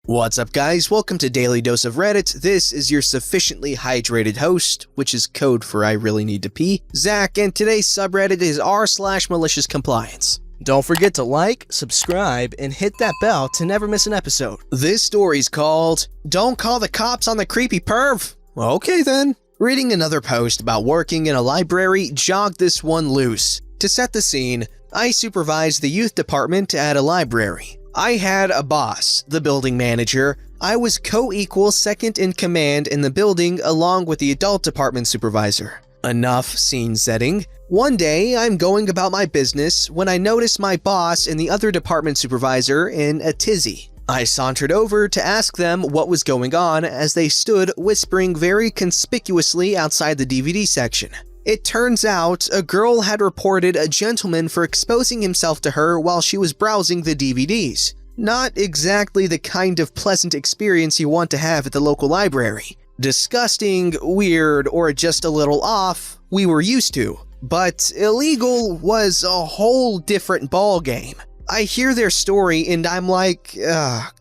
What's up guys, welcome to Daily Dose of Reddit. This is your sufficiently hydrated host, which is code for I really need to pee, Zach, and today's subreddit is r/MaliciousCompliance. Don't forget to like, subscribe, and hit that bell to never miss an episode. This story's called, Don't Call the Cops on the Creepy Perv. Okay then. Reading another post about working in a library jogged this one loose. To set the scene, I supervised the youth department at a library. I had a boss, the building manager. I was co-equal second in command in the building along with the adult department supervisor. Enough scene setting. One day, I'm going about my business when I notice my boss and the other department supervisor in a tizzy. I sauntered over to ask them what was going on as they stood whispering very conspicuously outside the DVD section. It turns out a girl had reported a gentleman for exposing himself to her while she was browsing the DVDs. Not exactly the kind of pleasant experience you want to have at the local library. Disgusting, weird, or just a little off, we were used to. But illegal was a whole different ballgame. I hear their story and I'm like,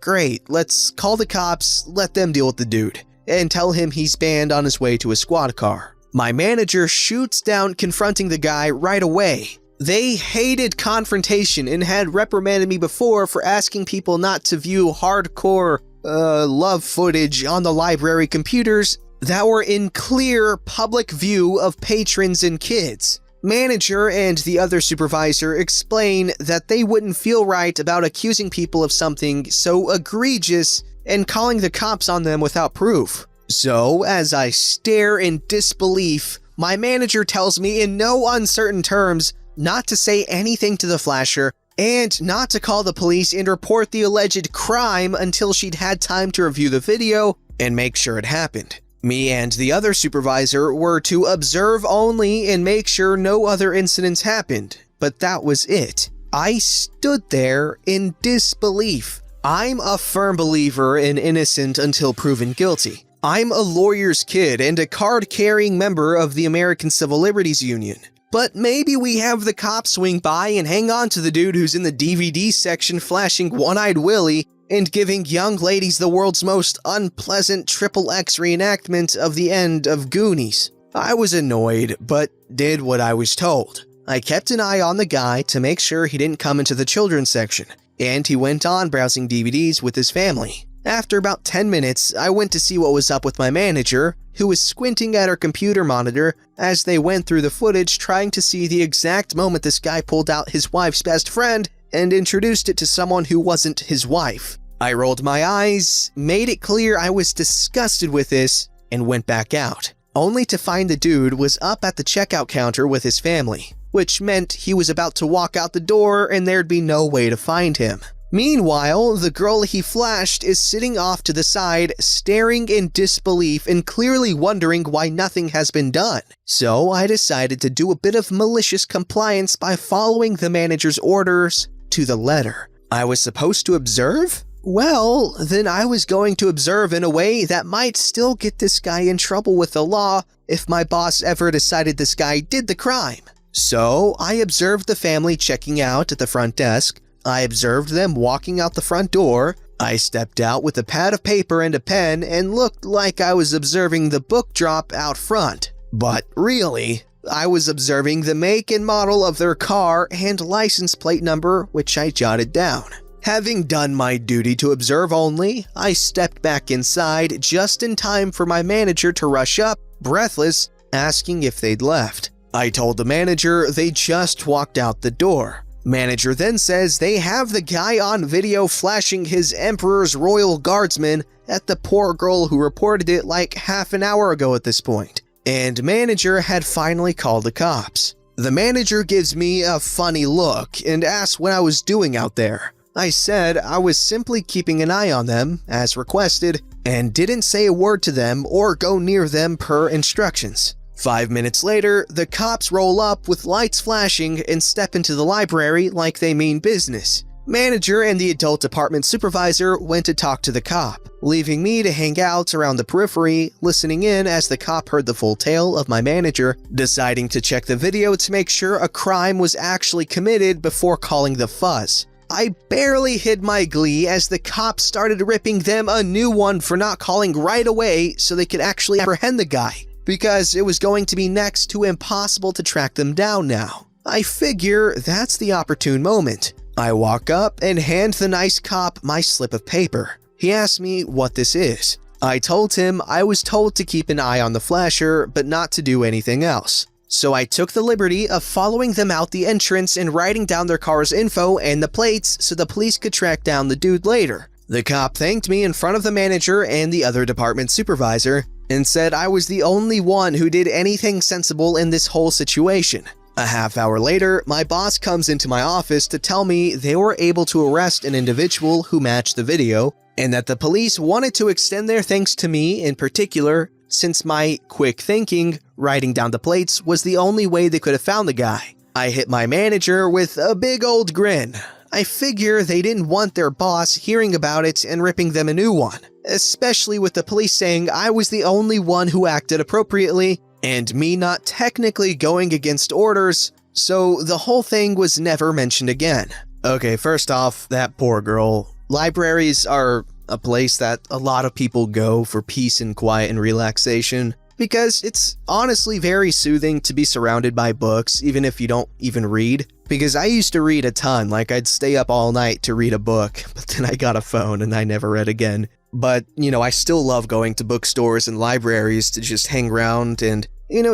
great, let's call the cops, let them deal with the dude, and tell him he's banned on his way to a squad car. My manager shoots down confronting the guy right away. They hated confrontation and had reprimanded me before for asking people not to view hardcore, love footage on the library computers that were in clear public view of patrons and kids. Manager and the other supervisor explain that they wouldn't feel right about accusing people of something so egregious and calling the cops on them without proof. So, as I stare in disbelief, my manager tells me in no uncertain terms not to say anything to the flasher and not to call the police and report the alleged crime until she'd had time to review the video and make sure it happened. Me and the other supervisor were to observe only and make sure no other incidents happened, but that was it. I stood there in disbelief. I'm a firm believer in innocent until proven guilty. I'm a lawyer's kid and a card-carrying member of the American Civil Liberties Union. But maybe we have the cops swing by and hang on to the dude who's in the DVD section flashing One-Eyed Willie and giving young ladies the world's most unpleasant XXX reenactment of the end of Goonies. I was annoyed, but did what I was told. I kept an eye on the guy to make sure he didn't come into the children's section, and he went on browsing DVDs with his family. After about 10 minutes, I went to see what was up with my manager, who was squinting at her computer monitor as they went through the footage trying to see the exact moment this guy pulled out his wife's best friend and introduced it to someone who wasn't his wife. I rolled my eyes, made it clear I was disgusted with this, and went back out, only to find the dude was up at the checkout counter with his family, which meant he was about to walk out the door and there'd be no way to find him. Meanwhile, the girl he flashed is sitting off to the side, staring in disbelief and clearly wondering why nothing has been done. So I decided to do a bit of malicious compliance by following the manager's orders to the letter. I was supposed to observe? Well, then I was going to observe in a way that might still get this guy in trouble with the law if my boss ever decided this guy did the crime. So I observed the family checking out at the front desk. I observed them walking out the front door. I stepped out with a pad of paper and a pen and looked like I was observing the book drop out front. But really, I was observing the make and model of their car and license plate number, which I jotted down. Having done my duty to observe only, I stepped back inside just in time for my manager to rush up, breathless, asking if they'd left. I told the manager they just walked out the door. Manager then says they have the guy on video flashing his Emperor's Royal Guardsman at the poor girl who reported it like half an hour ago at this point, and manager had finally called the cops. The manager gives me a funny look and asks what I was doing out there. I said I was simply keeping an eye on them, as requested, and didn't say a word to them or go near them per instructions. 5 minutes later, the cops roll up with lights flashing and step into the library like they mean business. Manager and the adult department supervisor went to talk to the cop, leaving me to hang out around the periphery, listening in as the cop heard the full tale of my manager, deciding to check the video to make sure a crime was actually committed before calling the fuzz. I barely hid my glee as the cops started ripping them a new one for not calling right away so they could actually apprehend the guy, because it was going to be next to impossible to track them down now. I figure that's the opportune moment. I walk up and hand the nice cop my slip of paper. He asked me what this is. I told him I was told to keep an eye on the flasher, but not to do anything else. So I took the liberty of following them out the entrance and writing down their car's info and the plates so the police could track down the dude later. The cop thanked me in front of the manager and the other department supervisor and said I was the only one who did anything sensible in this whole situation. A half hour later, my boss comes into my office to tell me they were able to arrest an individual who matched the video, and that the police wanted to extend their thanks to me in particular, since my quick thinking, writing down the plates, was the only way they could have found the guy. I hit my manager with a big old grin. I figure they didn't want their boss hearing about it and ripping them a new one, especially with the police saying I was the only one who acted appropriately, and me not technically going against orders, so the whole thing was never mentioned again. Okay, first off, that poor girl. Libraries are a place that a lot of people go for peace and quiet and relaxation, because it's honestly very soothing to be surrounded by books, even if you don't even read. Because I used to read a ton, like I'd stay up all night to read a book, but then I got a phone and I never read again. But, I still love going to bookstores and libraries to just hang around and,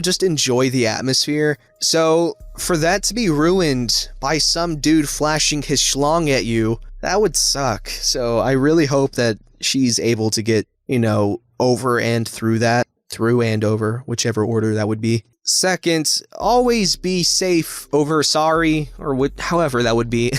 just enjoy the atmosphere. So, for that to be ruined by some dude flashing his schlong at you, that would suck. So, I really hope that she's able to get, over and through that. Through and over, whichever order that would be. Second, always be safe over sorry, or however that would be.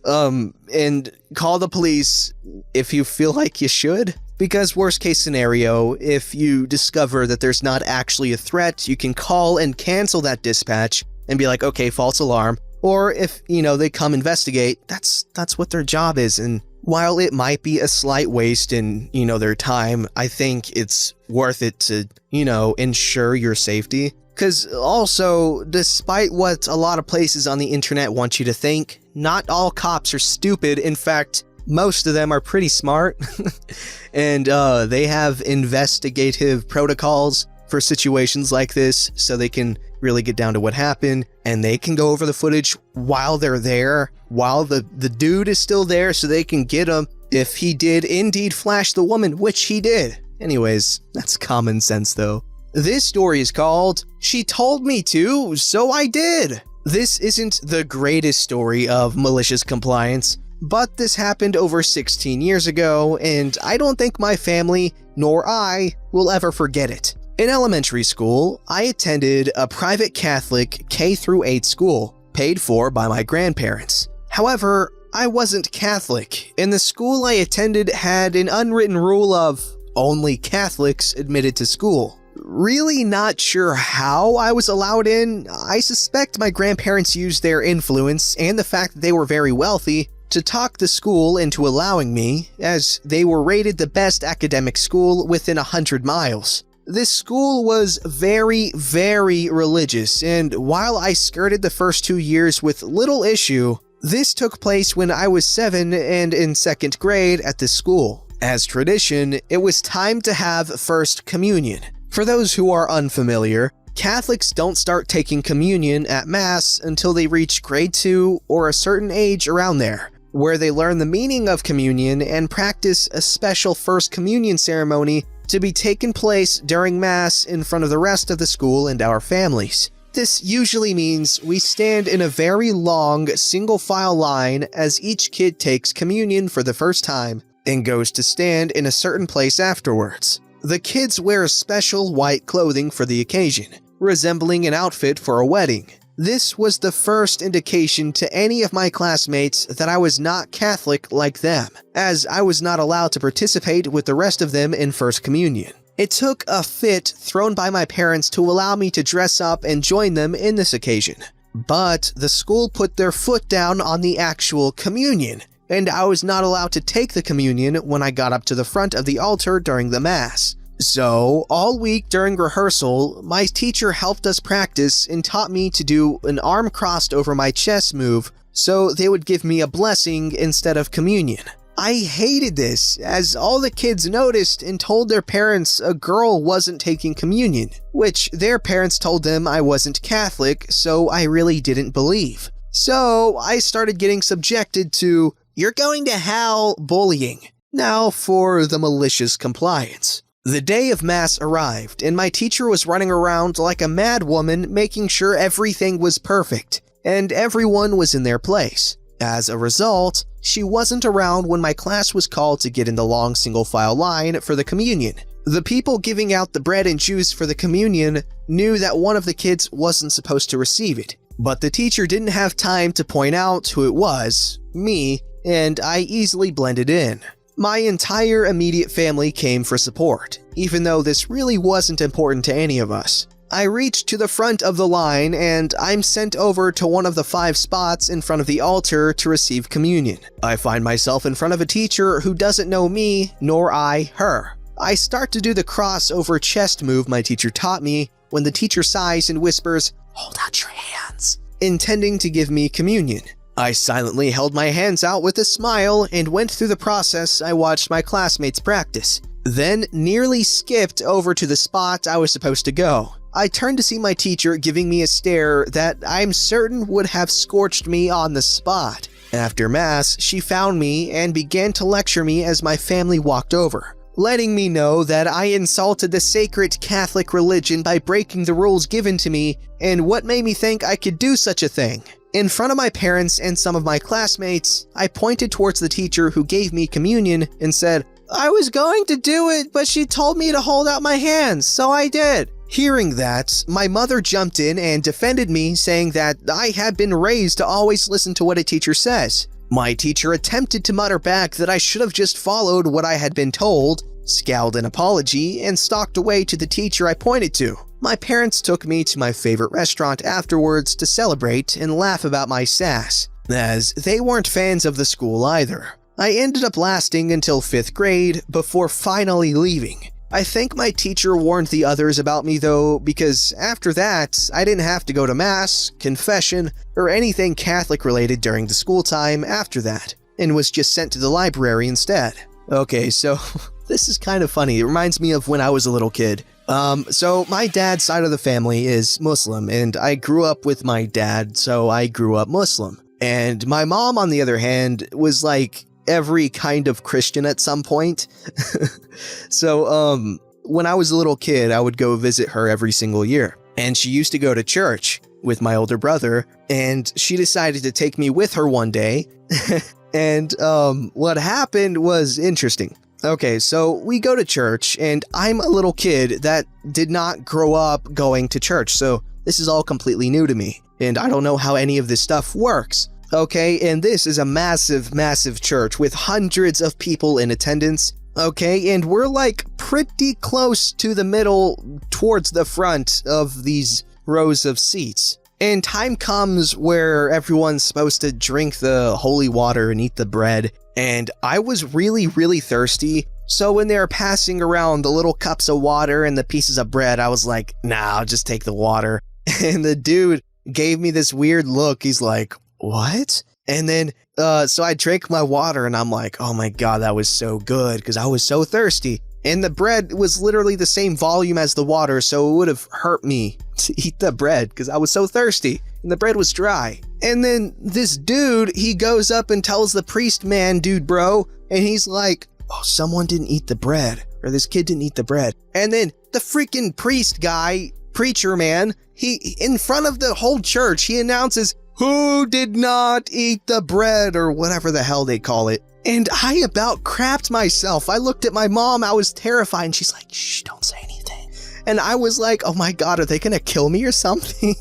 And call the police if you feel like you should, because worst case scenario, if you discover that there's not actually a threat, you can call and cancel that dispatch and be like, okay, false alarm. Or if, they come investigate, that's what their job is. And while it might be a slight waste in, their time, I think it's worth it to, ensure your safety. Because also, despite what a lot of places on the internet want you to think, not all cops are stupid. In fact, most of them are pretty smart. And they have investigative protocols for situations like this, so they can really get down to what happened, and they can go over the footage while they're there, while the dude is still there, so they can get him if he did indeed flash the woman, which he did. Anyways, that's common sense though. This story is called, "She Told Me To, So I Did." This isn't the greatest story of malicious compliance, but this happened over 16 years ago, and I don't think my family, nor I, will ever forget it. In elementary school, I attended a private Catholic K-8 school, paid for by my grandparents. However, I wasn't Catholic, and the school I attended had an unwritten rule of only Catholics admitted to school. Really not sure how I was allowed in. I suspect my grandparents used their influence and the fact that they were very wealthy to talk the school into allowing me, as they were rated the best academic school within 100 miles. This school was very, very religious, and while I skirted the first 2 years with little issue, this took place when I was 7 and in 2nd grade at this school. As tradition, it was time to have First Communion. For those who are unfamiliar, Catholics don't start taking communion at Mass until they reach grade 2 or a certain age around there, where they learn the meaning of communion and practice a special First Communion ceremony to be taken place during Mass in front of the rest of the school and our families. This usually means we stand in a very long single-file line as each kid takes communion for the first time and goes to stand in a certain place afterwards. The kids wear special white clothing for the occasion, resembling an outfit for a wedding. This was the first indication to any of my classmates that I was not Catholic like them, as I was not allowed to participate with the rest of them in First Communion. It took a fit thrown by my parents to allow me to dress up and join them in this occasion. But the school put their foot down on the actual communion, and I was not allowed to take the communion when I got up to the front of the altar during the Mass. So, all week during rehearsal, my teacher helped us practice and taught me to do an arm crossed over my chest move so they would give me a blessing instead of communion. I hated this, as all the kids noticed and told their parents a girl wasn't taking communion, which their parents told them I wasn't Catholic, so I really didn't believe. So I started getting subjected to "you're going to hell" bullying. Now for the malicious compliance. The day of Mass arrived, and my teacher was running around like a mad woman making sure everything was perfect, and everyone was in their place. As a result, she wasn't around when my class was called to get in the long single-file line for the communion. The people giving out the bread and juice for the communion knew that one of the kids wasn't supposed to receive it, but the teacher didn't have time to point out who it was, me, and I easily blended in. My entire immediate family came for support, even though this really wasn't important to any of us. I reached to the front of the line and I'm sent over to one of the 5 spots in front of the altar to receive communion. I find myself in front of a teacher who doesn't know me, nor I her. I start to do the cross over chest move my teacher taught me when the teacher sighs and whispers, "Hold out your hands," intending to give me communion. I silently held my hands out with a smile and went through the process I watched my classmates practice, then nearly skipped over to the spot I was supposed to go. I turned to see my teacher giving me a stare that I'm certain would have scorched me on the spot. After Mass, she found me and began to lecture me as my family walked over, letting me know that I insulted the sacred Catholic religion by breaking the rules given to me and what made me think I could do such a thing. In front of my parents and some of my classmates, I pointed towards the teacher who gave me communion and said, "I was going to do it, but she told me to hold out my hands, so I did." Hearing that, my mother jumped in and defended me, saying that I had been raised to always listen to what a teacher says. My teacher attempted to mutter back that I should have just followed what I had been told, scowled an apology, and stalked away to the teacher I pointed to. My parents took me to my favorite restaurant afterwards to celebrate and laugh about my sass, as they weren't fans of the school either. I ended up lasting until 5th grade before finally leaving. I think my teacher warned the others about me though, because after that, I didn't have to go to Mass, confession, or anything Catholic related during the school time after that, and was just sent to the library instead. Okay, so this is kind of funny. It reminds me of when I was a little kid. So my dad's side of the family is Muslim, and I grew up with my dad, so I grew up Muslim. And my mom, on the other hand, was like every kind of Christian at some point. So, when I was a little kid, I would go visit her every single year. And she used to go to church with my older brother, and she decided to take me with her one day. And, what happened was interesting. Okay, so we go to church, and I'm a little kid that did not grow up going to church, so this is all completely new to me, and I don't know how any of this stuff works. Okay, and this is a massive, massive church with hundreds of people in attendance. Okay, and we're like pretty close to the middle towards the front of these rows of seats. And time comes where everyone's supposed to drink the holy water and eat the bread. And I was really, really thirsty. So when they were passing around the little cups of water and the pieces of bread, I was like, nah, I'll just take the water. And the dude gave me this weird look. He's like, what? And then, so I drank my water and I'm like, oh my God, that was so good because I was so thirsty. And the bread was literally the same volume as the water, so it would have hurt me to eat the bread because I was so thirsty and the bread was dry. And then this dude, he goes up and tells the priest man, dude, bro, and he's like, oh, someone didn't eat the bread, or this kid didn't eat the bread. And then the freaking priest guy, preacher man, he, in front of the whole church, he announces, who did not eat the bread, or whatever the hell they call it. And I about crapped myself. I looked at my mom, I was terrified, and she's like, shh, don't say anything. And I was like, oh my God, are they gonna kill me or something?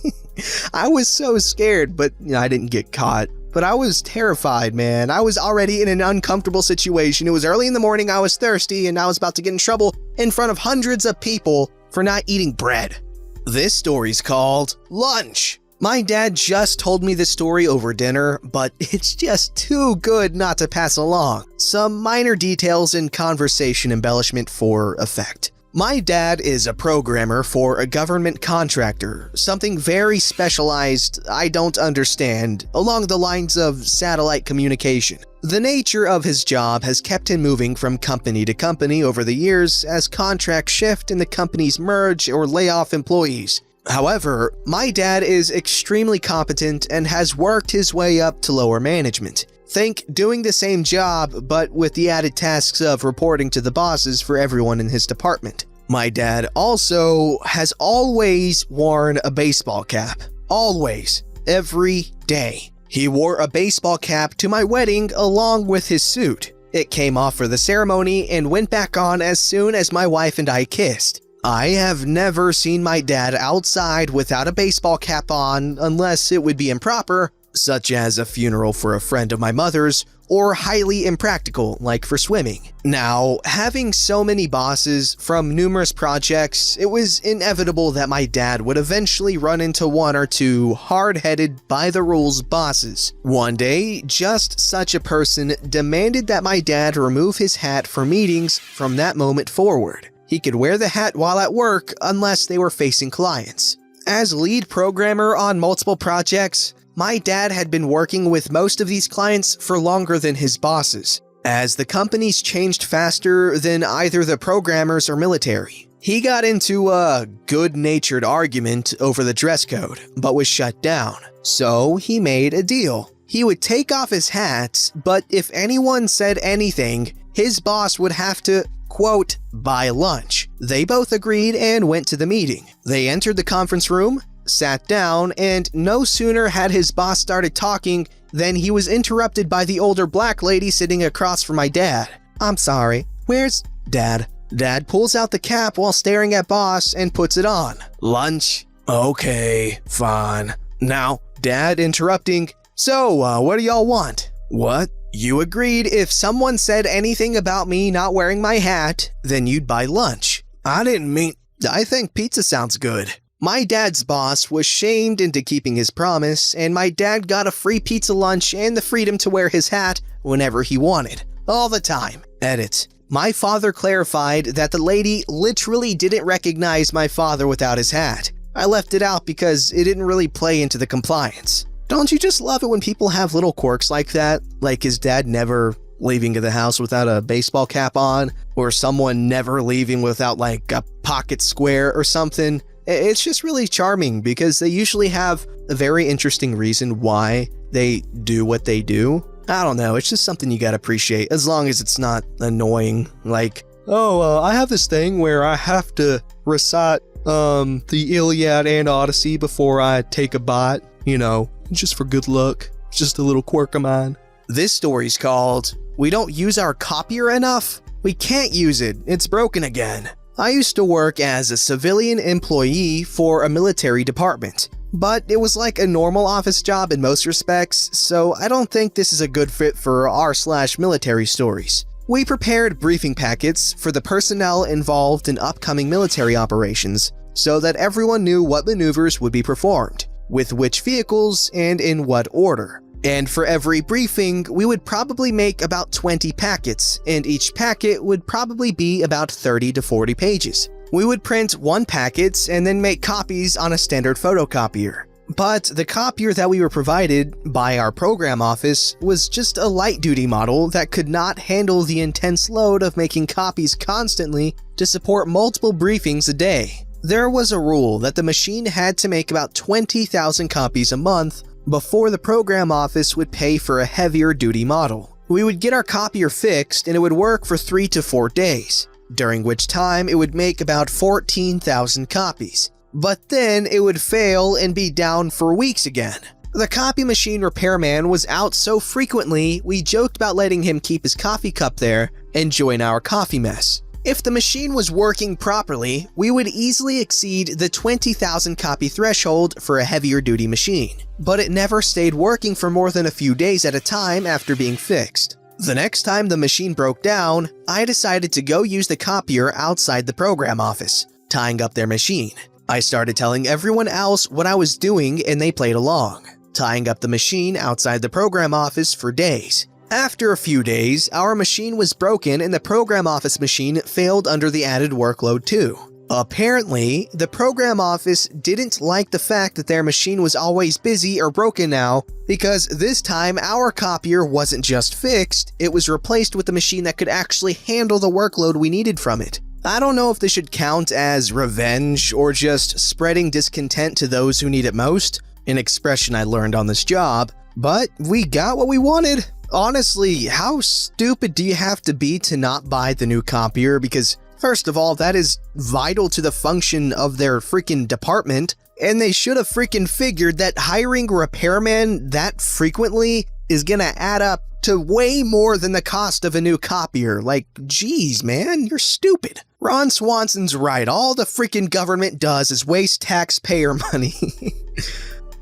I was so scared, but you know, I didn't get caught. But I was terrified, man. I was already in an uncomfortable situation. It was early in the morning, I was thirsty, and I was about to get in trouble in front of hundreds of people for not eating bread. This story's called Lunch. My dad just told me this story over dinner, but it's just too good not to pass along. Some minor details and conversation embellishment for effect. My dad is a programmer for a government contractor, something very specialized I don't understand, along the lines of satellite communication. The nature of his job has kept him moving from company to company over the years as contracts shift and the companies merge or lay off employees. However, my dad is extremely competent and has worked his way up to lower management. Think doing the same job, but with the added tasks of reporting to the bosses for everyone in his department. My dad also has always worn a baseball cap. Always. Every day. He wore a baseball cap to my wedding along with his suit. It came off for the ceremony and went back on as soon as my wife and I kissed. I have never seen my dad outside without a baseball cap on unless it would be improper, such as a funeral for a friend of my mother's, or highly impractical, like for swimming. Now, having so many bosses from numerous projects, it was inevitable that my dad would eventually run into one or two hard-headed, by-the-rules bosses. One day, just such a person demanded that my dad remove his hat for meetings from that moment forward. He could wear the hat while at work unless they were facing clients. As lead programmer on multiple projects, my dad had been working with most of these clients for longer than his bosses, as the companies changed faster than either the programmers or military. He got into a good-natured argument over the dress code, but was shut down. So he made a deal. He would take off his hat, but if anyone said anything, his boss would have to, quote, buy lunch. They both agreed and went to the meeting. They entered the conference room, sat down, and no sooner had his boss started talking than he was interrupted by the older black lady sitting across from my dad. I'm sorry, where's Dad? Dad pulls out the cap while staring at boss and puts it on. Lunch? Okay, fine. Now, Dad interrupting, so what do y'all want? What? You agreed if someone said anything about me not wearing my hat, then you'd buy lunch. I didn't mean... I think pizza sounds good. My dad's boss was shamed into keeping his promise, and my dad got a free pizza lunch and the freedom to wear his hat whenever he wanted. All the time. Edit. My father clarified that the lady literally didn't recognize my father without his hat. I left it out because it didn't really play into the compliance. Don't you just love it when people have little quirks like that? Like his dad never leaving the house without a baseball cap on, or someone never leaving without like a pocket square or something. It's just really charming because they usually have a very interesting reason why they do what they do. I don't know, it's just something you gotta appreciate, as long as it's not annoying. Like, I have this thing where I have to recite the Iliad and Odyssey before I take a bite, you know, just for good luck. It's just a little quirk of mine. This story's called, We Don't Use Our Copier Enough? We can't use it, it's broken again. I used to work as a civilian employee for a military department, but it was like a normal office job in most respects, so I don't think this is a good fit for r/military stories. We prepared briefing packets for the personnel involved in upcoming military operations so that everyone knew what maneuvers would be performed, with which vehicles, and in what order. And for every briefing, we would probably make about 20 packets, and each packet would probably be about 30 to 40 pages. We would print one packet and then make copies on a standard photocopier. But the copier that we were provided by our program office was just a light-duty model that could not handle the intense load of making copies constantly to support multiple briefings a day. There was a rule that the machine had to make about 20,000 copies a month before the program office would pay for a heavier duty model. We would get our copier fixed and it would work for 3 to 4 days, during which time it would make about 14,000 copies. But then it would fail and be down for weeks again. The copy machine repairman was out so frequently, we joked about letting him keep his coffee cup there and join our coffee mess. If the machine was working properly, we would easily exceed the 20,000 copy threshold for a heavier duty machine. But it never stayed working for more than a few days at a time after being fixed. The next time the machine broke down, I decided to go use the copier outside the program office, tying up their machine. I started telling everyone else what I was doing and they played along, tying up the machine outside the program office for days. After a few days, our machine was broken and the program office machine failed under the added workload too. Apparently, the program office didn't like the fact that their machine was always busy or broken now, because this time our copier wasn't just fixed, it was replaced with a machine that could actually handle the workload we needed from it. I don't know if this should count as revenge or just spreading discontent to those who need it most, an expression I learned on this job, but we got what we wanted. Honestly, how stupid do you have to be to not buy the new copier? Because first of all, that is vital to the function of their freaking department, and they should have freaking figured that hiring a repairman that frequently is gonna add up to way more than the cost of a new copier. Like, geez, man, you're stupid. Ron Swanson's right, all the freaking government does is waste taxpayer money.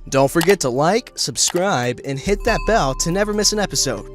Don't forget to like, subscribe, and hit that bell to never miss an episode.